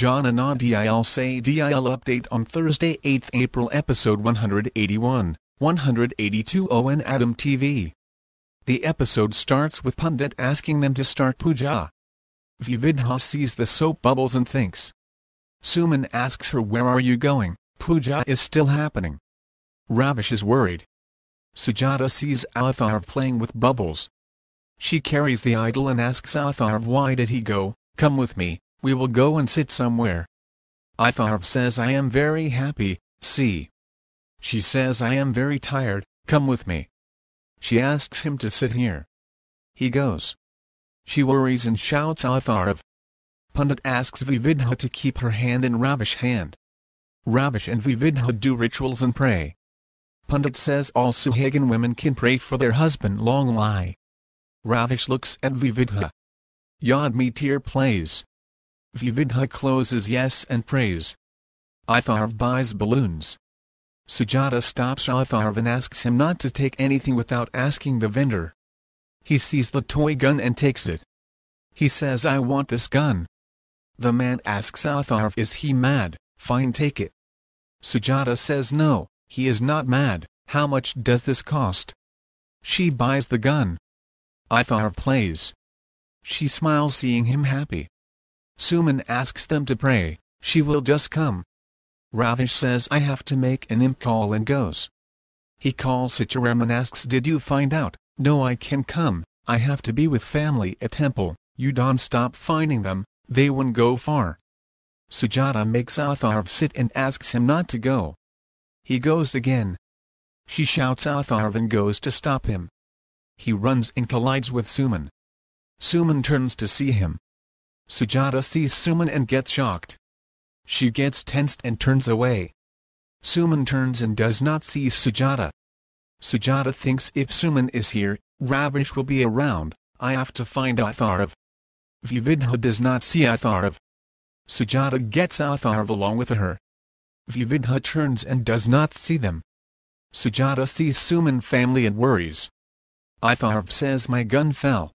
Jaana na dil say dil update on Thursday 8th April episode 181, 182 on Adom TV. The episode starts with Pundit asking them to start puja. Vividha sees the soap bubbles and thinks. Suman asks her, where are you going? Puja is still happening. Ravish is worried. Sujata sees Atharv playing with bubbles. She carries the idol and asks Atharv, why did he go? Come with me, we will go and sit somewhere. Atharv says, I am very happy, see. She says, I am very tired, come with me. She asks him to sit here. He goes. She worries and shouts Atharv. Pundit asks Vividha to keep her hand in Ravish's hand. Ravish and Vividha do rituals and pray. Pundit says all Suhagan women can pray for their husband long lie. Ravish looks at Vividha. Yad Meteor plays. Vividha closes yes and prays. Atharv buys balloons. Sujata stops Atharv and asks him not to take anything without asking the vendor. He sees the toy gun and takes it. He says, I want this gun. The man asks Atharv, is he mad? Fine, take it. Sujata says no, he is not mad. How much does this cost? She buys the gun. Atharv plays. She smiles seeing him happy. Suman asks them to pray, she will just come. Ravish says, I have to make an imp call and goes. He calls Sitaram and asks, did you find out? No, I can come, I have to be with family at temple. You don't stop finding them, they won't go far. Sujata makes Atharv sit and asks him not to go. He goes again. She shouts Atharv and goes to stop him. He runs and collides with Suman. Suman turns to see him. Sujata sees Suman and gets shocked. She gets tensed and turns away. Suman turns and does not see Sujata. Sujata thinks if Suman is here, Ravish will be around, I have to find Atharv. Vividha does not see Atharv. Sujata gets Atharv along with her. Vividha turns and does not see them. Sujata sees Suman family and worries. Atharv says, my gun fell.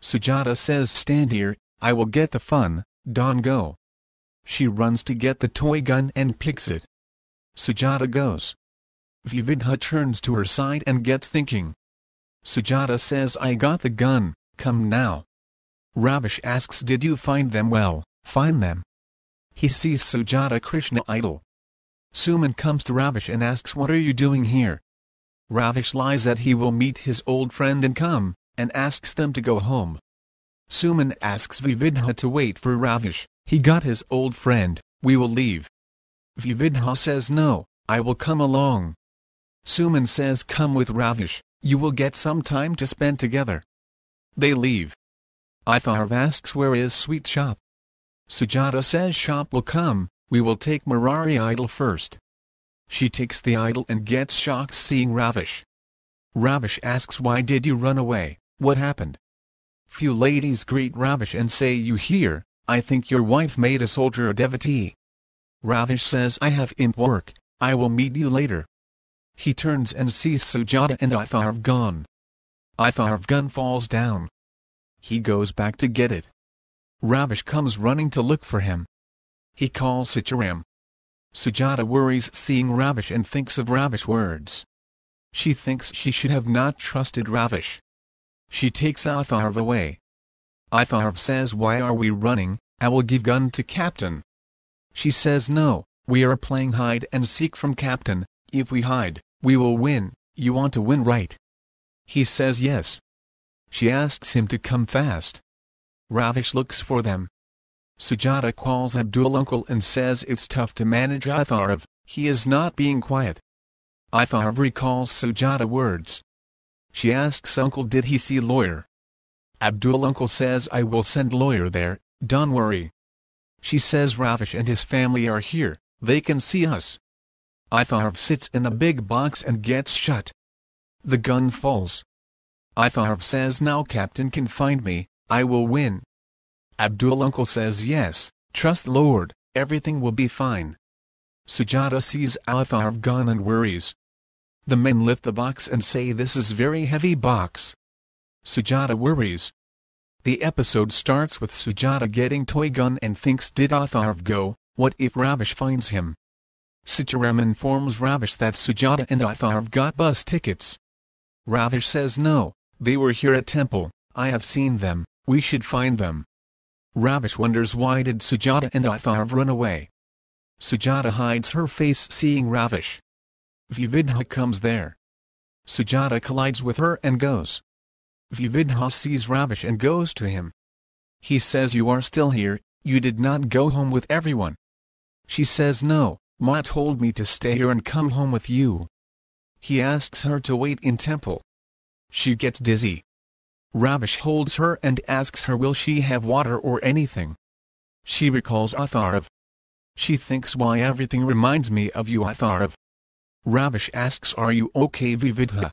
Sujata says, stand here, I will get the fun, don't go. She runs to get the toy gun and picks it. Sujata goes. Vividha turns to her side and gets thinking. Sujata says, I got the gun, come now. Ravish asks, did you find them? Well, find them. He sees Sujata Krishna idol. Suman comes to Ravish and asks, what are you doing here? Ravish lies that he will meet his old friend and come, and asks them to go home. Suman asks Vividha to wait for Ravish, he got his old friend, we will leave. Vividha says no, I will come along. Suman says come with Ravish, you will get some time to spend together. They leave. Atharv asks where is sweet shop. Sujata says shop will come, we will take Murari idol first. She takes the idol and gets shocked seeing Ravish. Ravish asks, why did you run away, what happened? Few ladies greet Ravish and say, you here, I think your wife made a soldier a devotee. Ravish says, I have imp work, I will meet you later. He turns and sees Sujata and Atharv gone. Atharv gun falls down. He goes back to get it. Ravish comes running to look for him. He calls Sitaram. Sujata worries seeing Ravish and thinks of Ravish words. She thinks she should have not trusted Ravish. She takes Atharv away. Atharv says, why are we running? I will give gun to Captain. She says no, we are playing hide and seek from Captain, if we hide, we will win, you want to win right? He says yes. She asks him to come fast. Ravish looks for them. Sujata calls Abdul uncle and says it's tough to manage Atharv, he is not being quiet. Atharv recalls Sujata words. She asks uncle, did he see lawyer? Abdul uncle says, I will send lawyer there, don't worry. She says Ravish and his family are here, they can see us. Atharv sits in a big box and gets shut. The gun falls. Atharv says, now Captain can find me, I will win. Abdul uncle says yes, trust Lord, everything will be fine. Sujata sees Atharv gone and worries. The men lift the box and say this is very heavy box. Sujata worries. The episode starts with Sujata getting toy gun and thinks did Atharv go, what if Ravish finds him? Sitaram informs Ravish that Sujata and Atharv got bus tickets. Ravish says no, they were here at temple, I have seen them, we should find them. Ravish wonders why did Sujata and Atharv run away. Sujata hides her face seeing Ravish. Vividha comes there. Sujata collides with her and goes. Vividha sees Ravish and goes to him. He says you are still here, you did not go home with everyone. She says no, Ma told me to stay here and come home with you. He asks her to wait in temple. She gets dizzy. Ravish holds her and asks her will she have water or anything. She recalls Atharv. She thinks why everything reminds me of you Atharv. Ravish asks are you okay Vividha?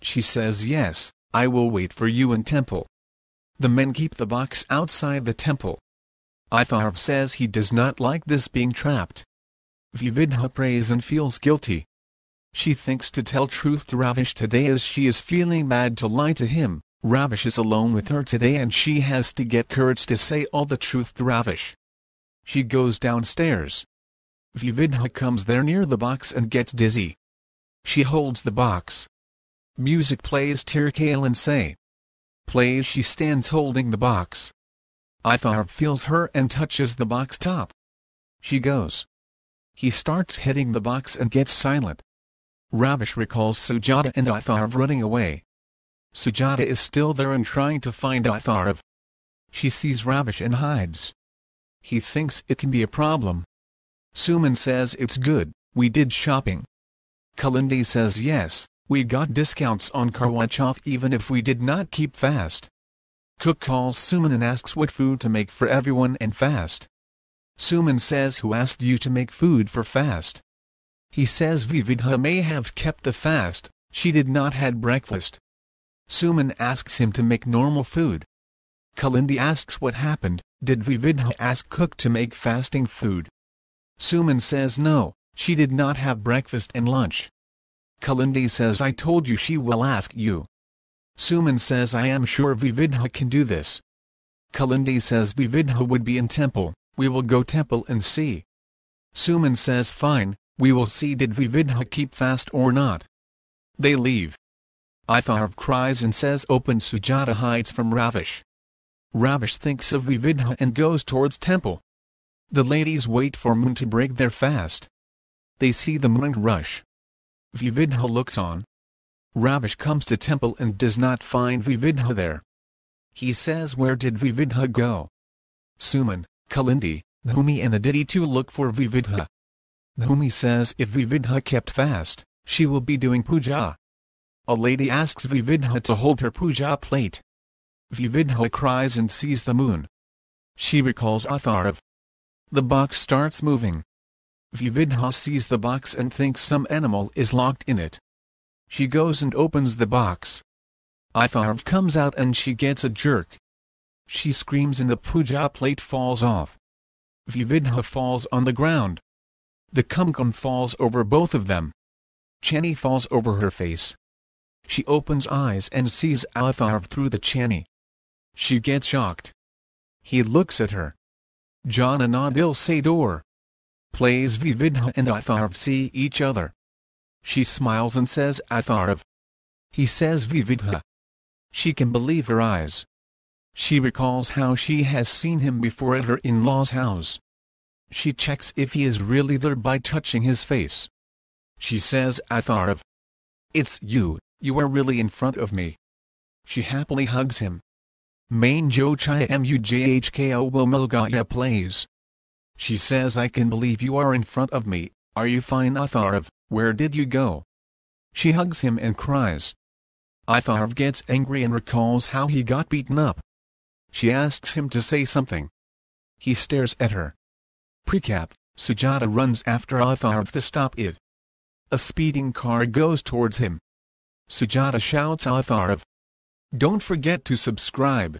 She says yes, I will wait for you in temple. The men keep the box outside the temple. Atharv says he does not like this being trapped. Vividha prays and feels guilty. She thinks to tell truth to Ravish today as she is feeling bad to lie to him. Ravish is alone with her today and she has to get courage to say all the truth to Ravish. She goes downstairs. Vividha comes there near the box and gets dizzy. She holds the box. Music plays Tirkale and Say. Plays she stands holding the box. Atharv feels her and touches the box top. She goes. He starts hitting the box and gets silent. Ravish recalls Sujata and Atharv running away. Sujata is still there and trying to find Atharv. She sees Ravish and hides. He thinks it can be a problem. Suman says it's good, we did shopping. Kalindi says yes, we got discounts on Karwa Chauth even if we did not keep fast. Cook calls Suman and asks what food to make for everyone and fast. Suman says who asked you to make food for fast? He says Vividha may have kept the fast, she did not had breakfast. Suman asks him to make normal food. Kalindi asks what happened, did Vividha ask Cook to make fasting food? Suman says no, she did not have breakfast and lunch. Kalindi says I told you she will ask you. Suman says I am sure Vividha can do this. Kalindi says Vividha would be in temple, we will go temple and see. Suman says fine, we will see did Vividha keep fast or not. They leave. Atharv cries and says open Sujata hides from Ravish. Ravish thinks of Vividha and goes towards temple. The ladies wait for moon to break their fast. They see the moon rush. Vividha looks on. Ravish comes to temple and does not find Vividha there. He says where did Vividha go? Suman, Kalindi, Bhumi and Aditi too look for Vividha. Bhumi says if Vividha kept fast, she will be doing puja. A lady asks Vividha to hold her puja plate. Vividha cries and sees the moon. She recalls Atharv. The box starts moving. Vividha sees the box and thinks some animal is locked in it. She goes and opens the box. Atharv comes out and she gets a jerk. She screams and the puja plate falls off. Vividha falls on the ground. The kumkum falls over both of them. Chani falls over her face. She opens eyes and sees Atharv through the chani. She gets shocked. He looks at her. Jaana na dil se door. Plays Vividha and Atharv see each other. She smiles and says Atharv. He says Vividha. She can believe her eyes. She recalls how she has seen him before at her in-laws' house. She checks if he is really there by touching his face. She says Atharv. It's you, you are really in front of me. She happily hugs him. Main Jo Chaya Mujhko will Mulgaya plays. She says I can believe you are in front of me, are you fine Atharv, where did you go? She hugs him and cries. Atharv gets angry and recalls how he got beaten up. She asks him to say something. He stares at her. Precap, Sujata runs after Atharv to stop it. A speeding car goes towards him. Sujata shouts Atharv. Don't forget to subscribe.